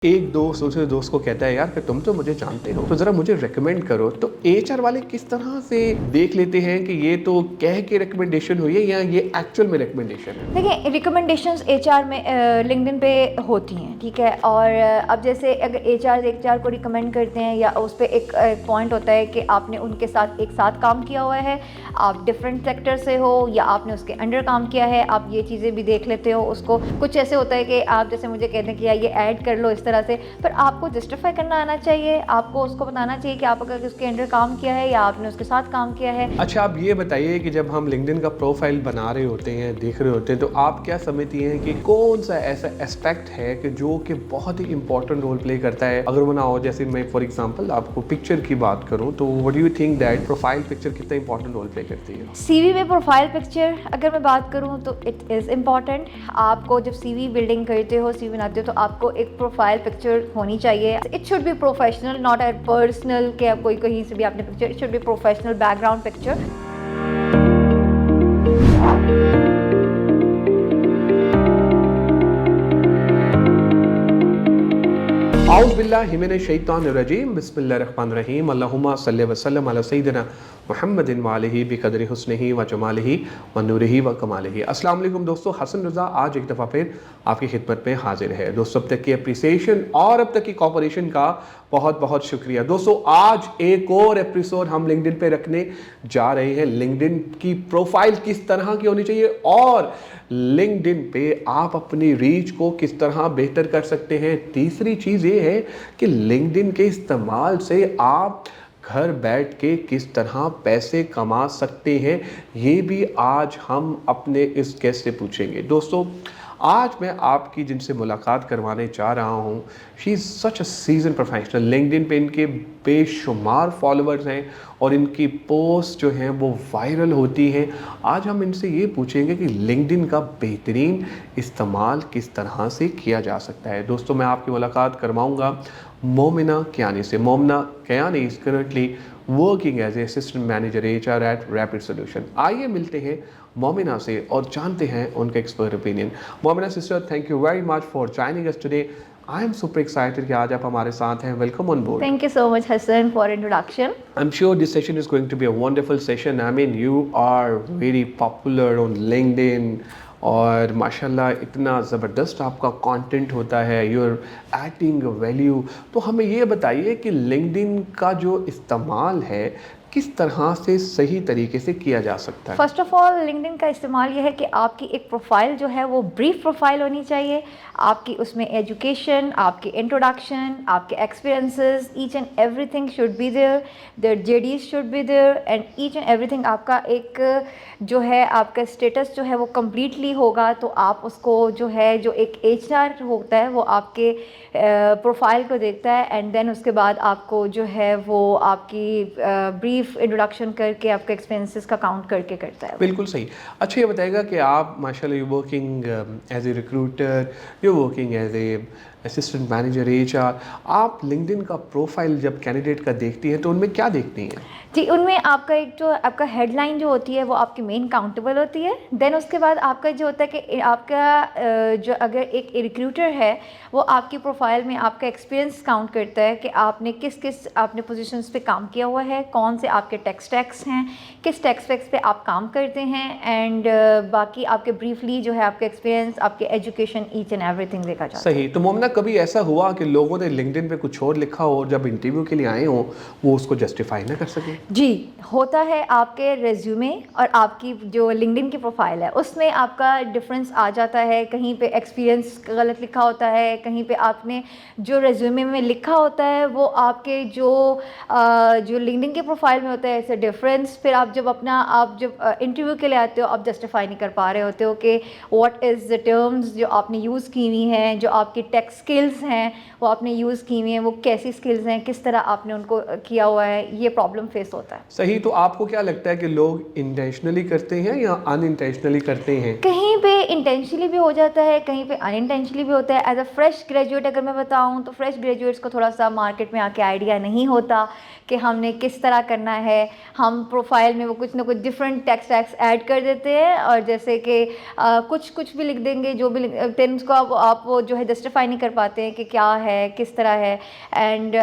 एक दोस्त दूसरे दोस्त को कहता है, यार फिर तुम तो मुझे जानते हो तो जरा मुझे रेकमेंड करो। तो एचआर वाले किस तरह से देख लेते हैं कि ये तो कह के रिकमेंडेशन हुई है या ये एक्चुअल में रिकमेंडेशन है? देखिए, रिकमेंडेशंस एचआर में लिंक्डइन पे होती हैं, ठीक है। और अब जैसे अगर एचआर को रिकमेंड करते हैं या उस पर एक पॉइंट होता है कि आपने उनके साथ एक साथ काम किया हुआ है, आप डिफरेंट सेक्टर से हो या आपने उसके अंडर काम किया है, आप ये चीज़ें भी देख लेते हो उसको। कुछ ऐसे होता है कि आप जैसे मुझे कहते हैं कि यार ये ऐड कर लो इस तरह से, पर आपको जस्टिफाई करना आना चाहिए, आपको उसको बताना चाहिए कि आप अगर उसके अंडर काम किया है या आपने उसके साथ काम किया है। अच्छा, आप ये बताइए कि जब हम लिंक्डइन का प्रोफाइल बना रहे होते हैं, देख रहे होते हैं, तो आप क्या समझती हैं कि कौन सा ऐसा एस्पेक्ट है कि जो कि बहुत ही इंपॉर्टेंट रोल प्ले करता है? अगर वो ना हो, जैसे मैं फॉर एग्जांपल आपको पिक्चर की बात करूं, तो what do you think that profile picture कितना इंपॉर्टेंट रोल प्ले करती है? सीवी में प्रोफाइल पिक्चर अगर मैं बात करूं तो इट इज़ इम्पॉर्टेंट। आपको जब सीवी बिल्डिंग करते हो, सीवी बनाते हो, तो आपको एक प्रोफाइल पिक्चर होनी चाहिए। It should be professional, not a personal कि आप कोई कहीं से भी आपने picture. It should be professional background picture. औज़ बिल्लाहि मिनश शैतानिर रजीम, बिस्मिल्लाहिर रहमानिर रहीम, अल्लाहुम्मा सल्लि व सल्लिम अला सय्यिदिना मुहम्मदिन व आलिहि बिक़द्रि हुस्निही व जमालिही व नूरिही व कमालिही। अस्सलाम वालेकुम दोस्तों, हसन रज़ा आज एक दफ़ा फिर आपकी खिदमत में हाजिर है। दोस्तों, अब तक की अप्रिसिएशन और अब तक की कोऑपरेशन का बहुत बहुत शुक्रिया। दोस्तों, आज एक और एपिसोड हम लिंक्डइन पे रखने जा रहे हैं। लिंक्डइन की प्रोफाइल किस तरह की होनी चाहिए और लिंक्डइन पे आप अपनी रीच को किस तरह बेहतर कर सकते हैं। तीसरी चीज़ ये है कि लिंक्डइन के इस्तेमाल से आप घर बैठ के किस तरह पैसे कमा सकते हैं, ये भी आज हम अपने इस गेस्ट से पूछेंगे। दोस्तों, आज मैं आपकी जिनसे मुलाकात करवाने जा रहा हूँ, she is such a season professional. LinkedIn पे इनके बेशुमार फॉलोअर्स हैं और इनकी पोस्ट जो हैं वो वायरल होती हैं। आज हम इनसे ये पूछेंगे कि लिंक्डइन का बेहतरीन इस्तेमाल किस तरह से किया जा सकता है। दोस्तों, मैं आपकी मुलाकात करवाऊँगा मोमिना कियानी से। Momina Kiyani is currently working as a assistant manager HR at rapid solution. आइए मिलते हैं मोमिना से और जानते हैं उनका expert opinion. Momina sister, thank you very much for joining us today. I am super excited कि आज आप हमारे साथ हैं। Welcome on board. Thank you so much Hasan for introduction. I'm sure this session is going to be a wonderful session. I mean, you are very popular on LinkedIn और माशाल्लाह इतना ज़बरदस्त आपका कंटेंट होता है, यू आर एडिंग वैल्यू। तो हमें ये बताइए कि लिंक्डइन का जो इस्तेमाल है किस तरह से सही तरीके से किया जा सकता है? फर्स्ट ऑफ ऑल, लिंक्डइन का इस्तेमाल यह है कि आपकी एक प्रोफाइल जो है वो ब्रीफ प्रोफाइल होनी चाहिए। आपकी उसमें एजुकेशन, आपकी इंट्रोडक्शन, आपके experiences, each and everything should be there. There JDs should be there and each and everything. आपका एक जो है आपका स्टेटस जो है वो कम्प्लीटली होगा, तो आप उसको जो है जो एक एचआर होता है वो आपके प्रोफाइल को देखता है एंड देन उसके बाद आपको जो है वो आपकी ब्रीफ इंट्रोडक्शन करके आपके एक्सपेंसेस का काउंट करके करता है। बिल्कुल सही। अच्छा, ये बताइएगा कि आप माशाल्लाह you working as a recruiter, you working as a assistant manager HR. आप लिंक्डइन का प्रोफाइल जब कैंडिडेट का देखती हैं तो उनमें क्या देखती हैं? जी, उनमें आपका एक जो आपका हेडलाइन जो होती है वो आपकी मेन काउंटेबल होती है। देन उसके बाद आपका जो होता है कि आपका जो अगर एक रिक्रूटर है वो आपकी प्रोफाइल में आपका एक्सपीरियंस काउंट करता है कि आपने किस किस आपने पोजीशंस पे काम किया हुआ है, कौन से आपके टेक स्टैक्स हैं, किस टेक स्टैक्स पे आप काम करते हैं एंड बाकी आपके ब्रीफली जो है आपके एक्सपीरियंस, आपके एजुकेशन, ईच एंड एवरीथिंग देखा जाता है। सही। तो मोमना, कभी ऐसा हुआ कि लोगों ने लिंक्डइन पे कुछ और लिखा हो और जब इंटरव्यू के लिए आए हों वो उसको जस्टिफाई ना कर सके? जी, होता है। आपके रेज्यूमे और आपकी जो लिंक्डइन की प्रोफाइल है उसमें आपका डिफरेंस आ जाता है। कहीं पे एक्सपीरियंस गलत लिखा होता है, कहीं पे आपने जो रेज्यूमे में लिखा होता है वो आपके जो लिंक्डइन की प्रोफाइल में होता है ऐसे डिफरेंस। फिर आप जब इंटरव्यू के लिए आते हो आप जस्टिफाई नहीं कर पा रहे होते हो कि व्हाट इज़ द टर्म्स जो आपने यूज़ की हुई हैं, जो आपकी टेक स्किल्स हैं वो आपने यूज़ की हुई हैं, वो कैसी स्किल्स हैं, किस तरह आपने उनको किया हुआ है, ये प्रॉब्लम फेस होता है। सही। तो आपको क्या लगता है कि लोग इंटेंशनली करते हैं या अनइंटेंशनली करते हैं? कहीं पे इंटेंशनली भी हो जाता है, कहीं पे अनइंटेंशनली भी होता है। एज अ फ्रेश ग्रेजुएट अगर मैं बताऊं तो फ्रेश ग्रेजुएट्स को थोड़ा सा मार्केट में आके आइडिया नहीं होता कि हमने किस तरह करना है। हम प्रोफाइल में वो कुछ ना कुछ डिफरेंट टेक्स्ट ऐड कर देते हैं और जैसे कि कुछ भी लिख देंगे, जो भी देन उसको आप वो जो है जस्टिफाई नहीं कर कर पाते हैं कि क्या है, किस तरह है। एंड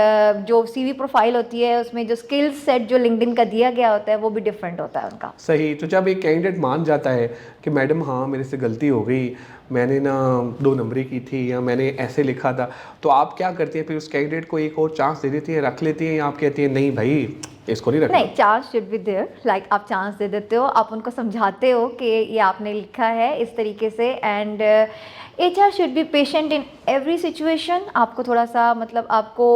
जो सीवी प्रोफाइल होती है उसमें जो स्किल सेट जो लिंक्डइन का दिया गया होता है वो भी डिफरेंट होता है उनका। सही। तो जब एक कैंडिडेट मान जाता है कि मैडम हाँ मेरे से गलती हो गई, मैंने ना 2 नंबरी की थी या मैंने ऐसे लिखा था, तो आप क्या करती हैं फिर? उस कैंडिडेट को एक और चांस दे देती हैं, रख लेती हैं, या आप कहती हैं नहीं भाई इसको नहीं रखना? नहीं, chance should be there, like आप चांस दे देते हो, आप उनको समझाते हो कि ये आपने लिखा है इस तरीके से। And HR should be patient in every situation. आपको थोड़ा सा मतलब आपको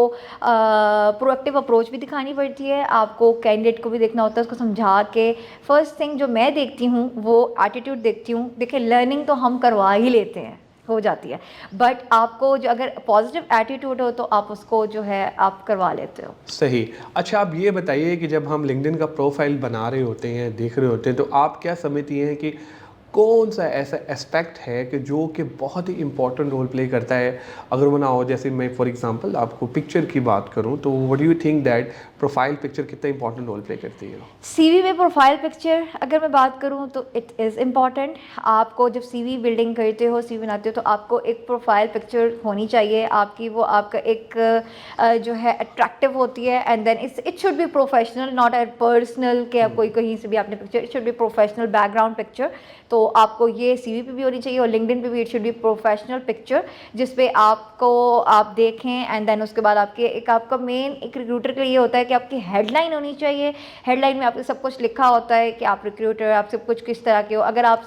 प्रोएक्टिव अप्रोच भी दिखानी पड़ती है, आपको कैंडिडेट को भी देखना होता है, उसको समझा के। फर्स्ट थिंग जो मैं देखती हूँ वो एटीट्यूड देखती हूँ। देखिए, लर्निंग तो हम करवा ही लेते हैं, हो जाती है, बट आपको जो अगर पॉजिटिव एटीट्यूड हो तो आप उसको जो है आप करवा लेते हो। सही। अच्छा, आप ये बताइए कि जब हम लिंक्डइन का प्रोफाइल बना रहे होते हैं, देख रहे होते हैं, तो आप क्या समझती हैं कि कौन सा ऐसा एस्पेक्ट है कि जो कि बहुत ही इंपॉर्टेंट रोल प्ले करता है? अगर वो ना हो, जैसे मैं फॉर एग्जांपल आपको पिक्चर की बात करूं, तो what do you think that profile picture कितना इंपॉर्टेंट रोल प्ले करती है? सीवी में प्रोफाइल पिक्चर अगर मैं बात करूं तो इट इज़ इम्पॉर्टेंट। आपको जब सीवी बिल्डिंग करते हो, सीवी बनाते हो, तो आपको एक प्रोफाइल पिक्चर होनी चाहिए आपकी। वो आपका एक जो है अट्रैक्टिव होती है। And then it should be professional, not a personal कि आप कोई कहीं से भी आपने picture. It should be professional background picture. तो आपको ये सीवी पे भी होनी चाहिए और लिंक्डइन पे भी। It should be professional picture जिस पे आपको आप देखें। एंड देन उसके बाद आपके एक आपका मेन एक रिक्रूटर के लिए होता है कि आपकी हेडलाइन होनी चाहिए। हेडलाइन में आपको सब कुछ लिखा होता है कि आप रिक्रूटर, आप सब कुछ किस तरह के हो। अगर आप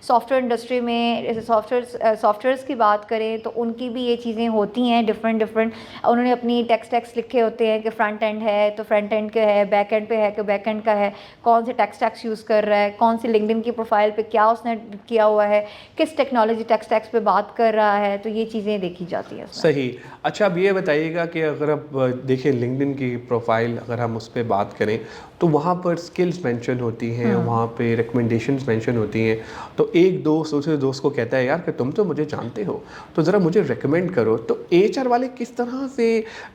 सॉफ्टवेयर इंडस्ट्री में जैसे सॉफ्टवेयर्स की बात करें तो उनकी भी ये चीज़ें होती हैं डिफरेंट। उन्होंने अपनी टेक्स्ट लिखे होते हैं कि फ्रंट एंड है तो फ्रंट एंड का है, बैक एंड पे है कि बैक एंड का है, कौन से टेक्स्ट यूज़ कर रहा है, कौन सी लिंक्डइन की प्रोफाइल पे क्या उसने किया हुआ है, किस टेक्नोलॉजी टेक्स्ट पे बात कर रहा है। तो ये चीज़ें देखी जाती हैं उसमें। सही। अच्छा, अब ये बताइएगा कि अगर आप देखें लिंक्डइन की प्रोफाइल, अगर हम उस पर बात करें तो वहाँ पर स्किल्स मेंशन होती हैं, वहाँ पे रिकमेंडेशंस मेंशन होती हैं। तो एक दोस्त दूसरे दोस्त को कहता है यार कि तुम तो मुझे जानते हो, तो ज़रा मुझे रिकमेंड करो। तो एचआर वाले किस तरह से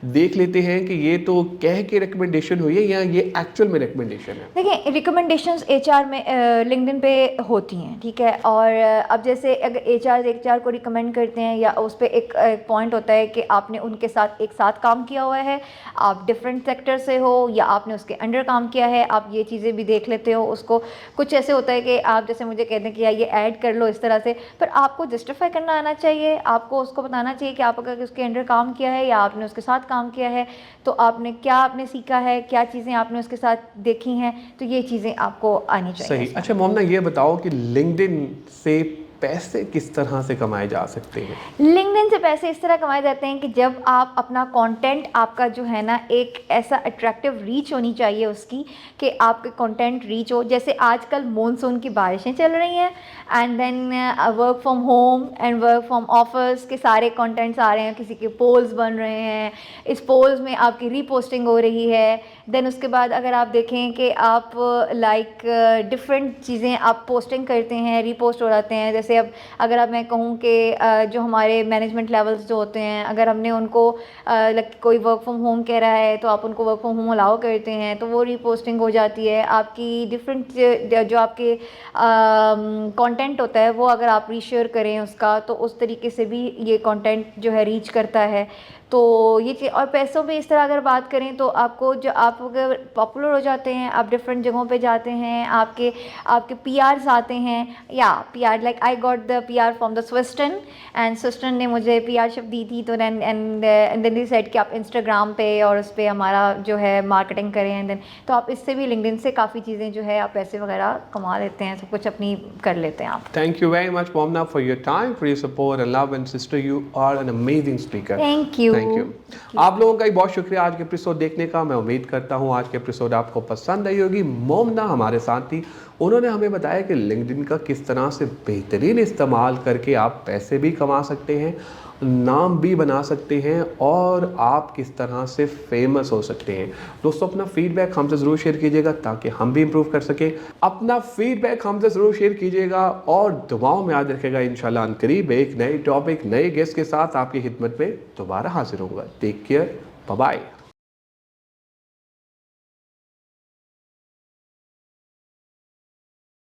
देख लेते हैं कि ये तो कह के रिकमेंडेशन हुई है या ये एक्चुअल में रिकमेंडेशन है? देखिए, रिकमेंडेशंस एचआर में लिंक्डइन पे होती हैं, ठीक है। और अब जैसे अगर एचआर को रिकमेंड करते हैं या उस पर एक पॉइंट होता है कि आपने उनके साथ एक साथ काम किया हुआ है, आप डिफरेंट सेक्टर से हो या आपने उसके अंडर काम किया है, आप ये चीज़ें भी देख लेते हो उसको। कुछ ऐसे होता है कि आप जैसे मुझे कहते हैं कि यार ये ऐड कर लो इस तरह से, पर आपको जस्टिफाई करना आना चाहिए। आपको उसको बताना चाहिए कि आप अगर उसके अंडर काम किया है या आपने उसके साथ काम किया है तो आपने सीखा है, क्या चीज़ें आपने उसके साथ देखी हैं। तो ये चीज़ें आपको आनी चाहिए। सही। अच्छा मोमना, ये बताओ कि लिंक्डइन से पैसे किस तरह से कमाए जा सकते हैं? लिंक्डइन से पैसे इस तरह कमाए जाते हैं कि जब आप अपना कंटेंट, आपका जो है ना एक ऐसा अट्रैक्टिव रीच होनी चाहिए उसकी कि आपके कंटेंट रीच हो। जैसे आजकल मॉनसून की बारिशें चल रही हैं and then work from home and work from office के सारे कंटेंट्स आ रहे हैं, किसी के पोल्स बन रहे हैं, इस पोल्स में आपकी रीपोस्टिंग हो रही है। देन उसके बाद अगर आप देखें कि आप लाइक डिफरेंट चीज़ें आप पोस्टिंग करते हैं, रीपोस्ट हो जाते हैं। जैसे अब अगर अब मैं कहूँ कि जो हमारे मैनेजमेंट लेवल्स जो होते हैं, अगर हमने उनको कोई वर्क फ्रॉम होम कह रहा है तो आप उनको वर्क फ्रॉम होम अलाउ करते हैं तो वो रीपोस्टिंग हो जाती है। आपकी डिफरेंट जो आपके कंटेंट होता है वो अगर आप रीशेयर करें उसका, तो उस तरीके से भी ये कंटेंट जो है रीच करता है। तो ये चीज़, और पैसों पे इस तरह अगर बात करें तो आपको जो आप अगर पॉपुलर हो जाते हैं, आप डिफरेंट जगहों पे जाते हैं, आपके पीआरस आते हैं, या PR like I got the PR from the Swiston and Swiston ने मुझे पीआरशिप दी थी। तो एंड देन सेट कि आप इंस्टाग्राम पे और उस पर हमारा जो है मार्केटिंग करें एंड देन, तो आप इससे भी लिंक्डइन से काफ़ी चीज़ें जो है आप पैसे वगैरह कमा लेते हैं, सब कुछ अपनी कर लेते हैं आप। Thank you very much, Momna, for your time, for your support and love, and sister, you are an amazing speaker. Thank you. Thank you. आप लोगों का भी बहुत शुक्रिया आज के एपिसोड देखने का। मैं उम्मीद करता हूँ आज के एपिसोड आपको पसंद आई होगी। मोमना हमारे साथ थी, उन्होंने हमें बताया कि लिंक्डइन का किस तरह से बेहतरीन इस्तेमाल करके आप पैसे भी कमा सकते हैं, नाम भी बना सकते हैं और आप किस तरह से फेमस हो सकते हैं। दोस्तों, अपना फीडबैक हमसे ज़रूर शेयर कीजिएगा ताकि हम भी इम्प्रूव कर सकें। अपना फीडबैक हमसे ज़रूर शेयर कीजिएगा और दुआओं में याद रखेगा। इंशाल्लाह अनकरीब एक नए टॉपिक, नए गेस्ट के साथ आपकी खिदमत में दोबारा हाजिर होऊंगा। Take care, bye bye.